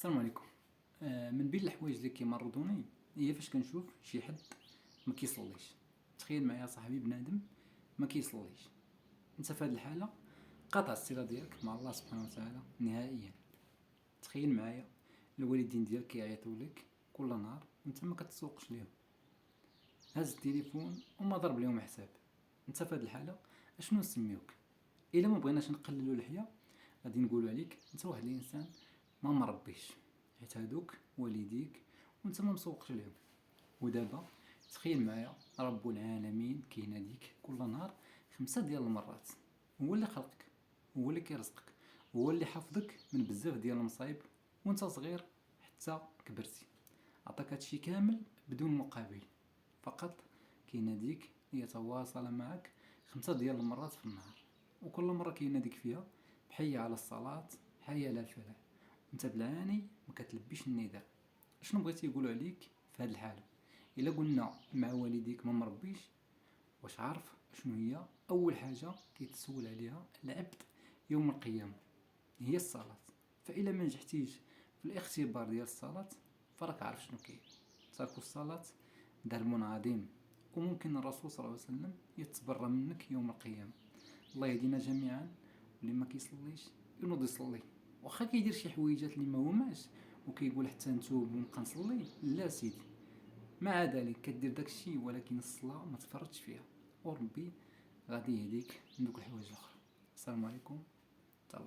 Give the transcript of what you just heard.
السلام عليكم. من بين الحوايج اللي كيمرضوني هي فاش كنشوف شي حد ما كيصليش. تخيل معايا صاحبي بنادم ما كيصليش، انت في هذه الحاله قاطع الصله ديالك مع الله سبحانه وتعالى نهائيا. تخيل معايا الوالدين ديالك كيعيطوا لك كل نهار وانت ما كتسوقش ليهم، هاز التليفون وما ضرب لهم حساب. انت في هذه الحاله اشنو نسميوك؟ الا ما بغيناش نقللوا اللحيه غادي نقولوا عليك انت واحد الانسان ما مربيش، حيت هادوك والديك وانت ما مسوقش ليهم. ودابا تخيل معايا رب العالمين كيناديك كل نهار 5 ديال المرات. هو اللي خلقك، هو اللي كيرزقك، هو اللي حافظك من بزاف ديال المصايب وانت صغير حتى كبرتي. عطاك هادشي كامل بدون مقابل، فقط كيناديك ليتواصل معك 5 ديال المرات في النهار. وكل مرة كيناديك فيها بحي على الصلاة، حي على الفلاح، انت بالعاني ما كتلبيش النداء. شنو بغيتي يقولوا عليك في هذه الحالة؟ الا قلنا مع والديك ما مربيش، واش عارف شنو هي اول حاجة كيتسول عليها العبد يوم القيامة؟ هي الصلاة. فإلا ما نجحتيش في الاختبار ديال الصلاة فراك عارف شنو كاين. ترك الصلاة ظلم عظيم، وممكن الرسول صلى الله عليه وسلم يتبرى منك يوم القيامة. الله يهدينا جميعا، واللي ما كيصليش ينوض يصلي، واخا كيدير شي حويجات اللي ما هماش وكيقول حتى نتوب ونبقى نصلي. لا سيدي، مع ذلك كدير داكشي ولكن الصلاة ما تفرطش فيها، وربي غادي يهديك من دوك الحوايج الاخرى. السلام عليكم. تهلا.